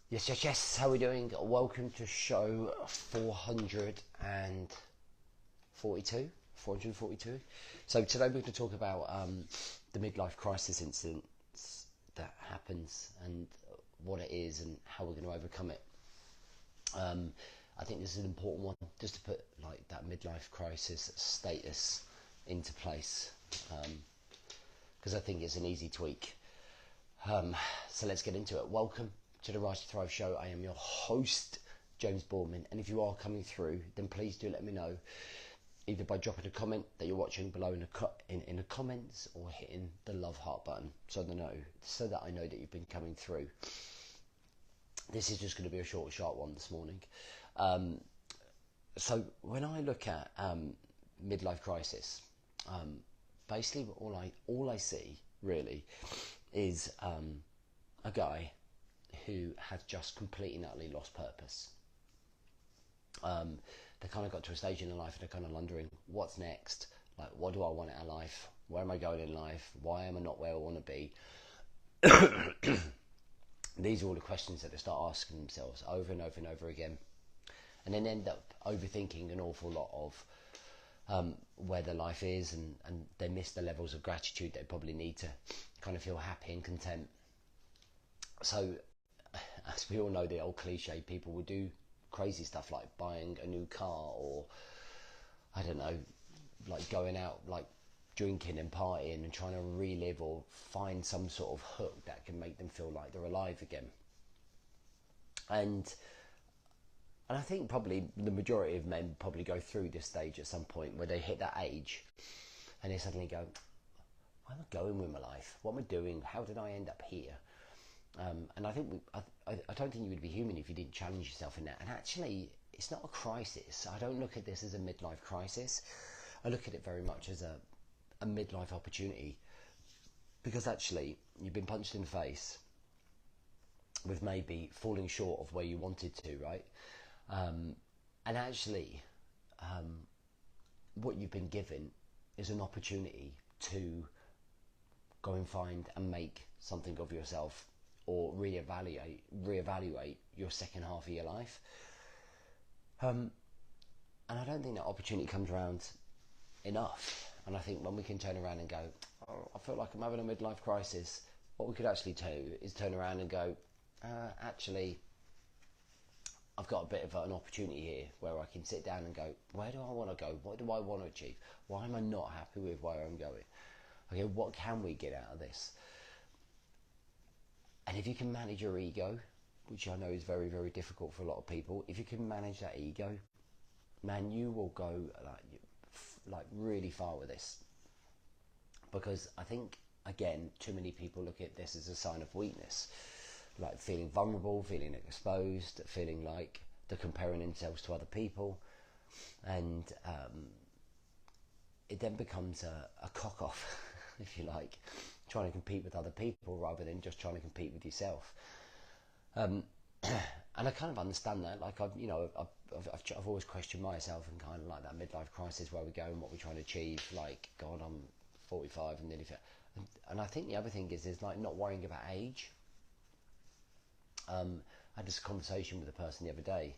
Yes, yes, yes. How are we doing? Welcome to show 442. 442. So today we're going to talk about the midlife crisis incidents that happens and what it is and how we're going to overcome it. I think this is an important one, just to put like that midlife crisis status into place, because I think it's an easy tweak. So let's get into it. Welcome to the Rise to Thrive show. I am your host, James Boardman, and if you are coming through, then please do let me know, either by dropping a comment that you're watching below in the comments, or hitting the love heart button so that I know that you've been coming through. This is just going to be a short, sharp one this morning. So when I look at midlife crisis, basically all I see really is a guy who has just completely and utterly lost purpose. They kind of got to a stage in their life and they're kind of wondering, what's next? Like, what do I want out of life? Where am I going in life? Why am I not where I want to be? These are all the questions that they start asking themselves over and over and over again, and then end up overthinking an awful lot of where their life is, and they miss the levels of gratitude they probably need to kind of feel happy and content. So, as we all know, the old cliche, people will do crazy stuff like buying a new car, or I don't know, like going out, like drinking and partying and trying to relive or find some sort of hook that can make them feel like they're alive again. And I think probably the majority of men probably go through this stage at some point where they hit that age and they suddenly go, where am I going with my life? What am I doing? How did I end up here? And I think I don't think you would be human if you didn't challenge yourself in that. And actually, it's not a crisis. I don't look at this as a midlife crisis. I look at it very much as a midlife opportunity, because actually you've been punched in the face with maybe falling short of where you wanted to, right? And actually, what you've been given is an opportunity to go and find and make something of yourself, or reevaluate your second half of your life. And I don't think that opportunity comes around enough. And I think when we can turn around and go, oh, I feel like I'm having a midlife crisis, what we could actually do is turn around and go, actually, I've got a bit of an opportunity here where I can sit down and go, where do I want to go? What do I want to achieve? Why am I not happy with where I'm going? Okay, what can we get out of this? And if you can manage your ego, which I know is very, very difficult for a lot of people, if you can manage that ego, man, you will go like really far with this. Because I think, again, too many people look at this as a sign of weakness, like feeling vulnerable, feeling exposed, feeling like they're comparing themselves to other people, and it then becomes a cock off, if you like, trying to compete with other people rather than just trying to compete with yourself. And I kind of understand that. Like I've always questioned myself and kind of like that midlife crisis, where we go and what we're trying to achieve. Like, God, I'm 45 and nearly 50. And I think the other thing is like not worrying about age. I had this conversation with a person the other day,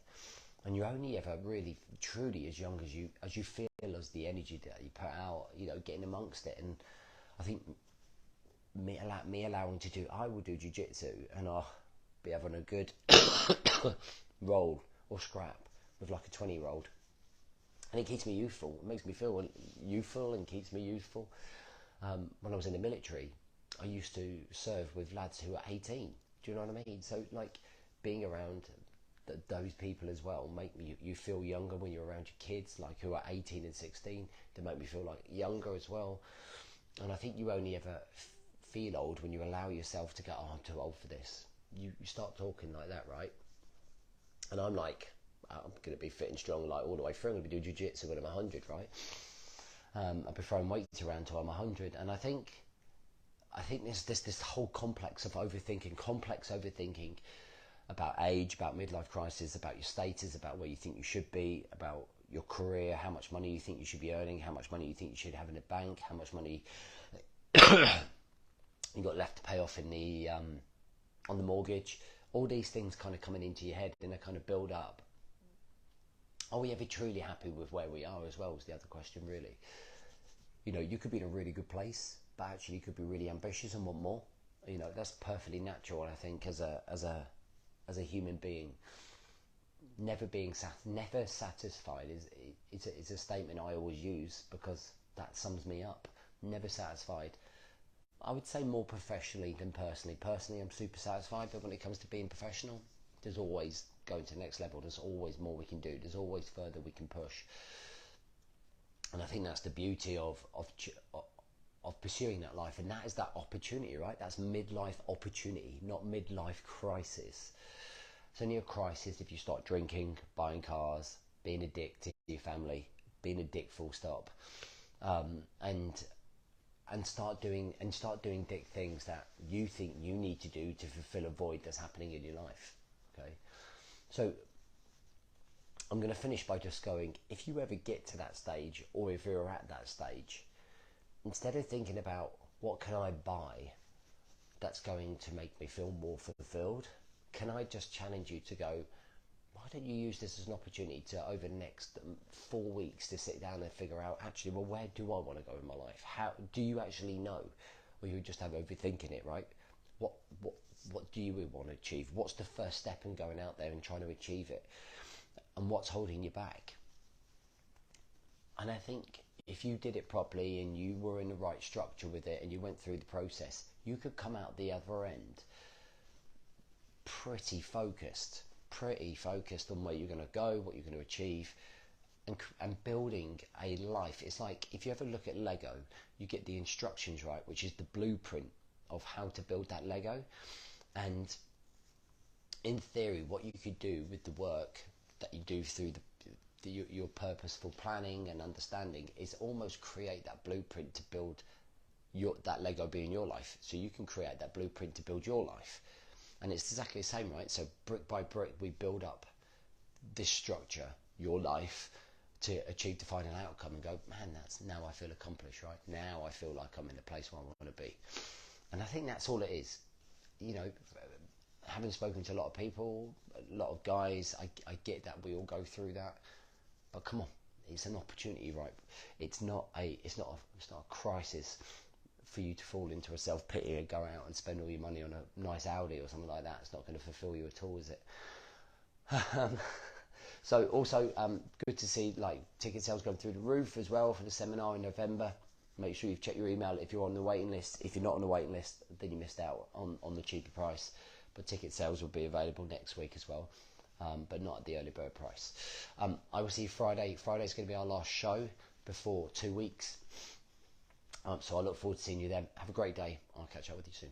and you're only ever really truly as young as you feel, as the energy that you put out, getting amongst it. And I think me allowing to do, I will do jiu-jitsu and I'll be having a good roll or scrap with like a 20-year-old, and it keeps me youthful. It makes me feel youthful and keeps me youthful. When I was in the military, I used to serve with lads who were 18. Do you know what I mean? So like being around those people as well make you feel younger when you're around your kids, like who are 18 and 16. They make me feel like younger as well. And I think you only ever feel old when you allow yourself to go, oh, I'm too old for this. You start talking like that, right? And I'm like, I'm going to be fit and strong like all the way through. I'm going to be doing jiu-jitsu when I'm 100, right? I'll be throwing weights around till I'm 100. And I think there's this whole complex overthinking about age, about midlife crisis, about your status, about where you think you should be, about your career, how much money you think you should be earning, how much money you think you should have in the bank, how much money you got left to pay off in the on the mortgage, all these things kind of coming into your head and they kind of build up. Are we ever truly happy with where we are as well, is the other question, really. You know, you could be in a really good place, but actually you could be really ambitious and want more. You know, that's perfectly natural, I think, as a human being. Never satisfied is a statement I always use, because that sums me up. Never satisfied. I would say more professionally than personally. Personally, I'm super satisfied, but when it comes to being professional, there's always going to the next level. There's always more we can do. There's always further we can push. And I think that's the beauty of pursuing that life, and that is that opportunity, right? That's midlife opportunity, not midlife crisis. It's only a crisis if you start drinking, buying cars, being a dick to your family, being a dick full stop, and start doing dick things that you think you need to do to fulfill a void that's happening in your life. Okay, so I'm going to finish by just going, if you ever get to that stage, or if you're at that stage, instead of thinking about what can I buy that's going to make me feel more fulfilled, can I just challenge you to go, why don't you use this as an opportunity to, over the next 4 weeks, to sit down and figure out, actually, well, where do I want to go in my life? How do you actually know? Or you just have overthinking it, right? What do you want to achieve? What's the first step in going out there and trying to achieve it? And what's holding you back? And I think if you did it properly and you were in the right structure with it and you went through the process, you could come out the other end pretty focused on where you're going to go, what you're going to achieve, and building a life. It's like, if you ever look at Lego, you get the instructions, right, which is the blueprint of how to build that Lego. And in theory, what you could do with the work that you do through your purposeful planning and understanding is almost create that blueprint to build that Lego being your life. So you can create that blueprint to build your life. And it's exactly the same, right? So brick by brick, we build up this structure, your life, to achieve the final outcome and go, man, now I feel accomplished, right? Now I feel like I'm in the place where I want to be. And I think that's all it is. You know, having spoken to a lot of people, a lot of guys, I get that we all go through that. But come on, it's an opportunity, right? It's not a crisis for you to fall into a self-pity and go out and spend all your money on a nice Audi or something like that. It's not going to fulfill you at all, is it? So also, good to see like ticket sales going through the roof as well for the seminar in November. Make sure you've checked your email if you're on the waiting list. If you're not on the waiting list, then you missed out on the cheaper price. But ticket sales will be available next week as well, but not at the early bird price. I will see you Friday. Friday's going to be our last show before 2 weeks. So I look forward to seeing you then. Have a great day. I'll catch up with you soon.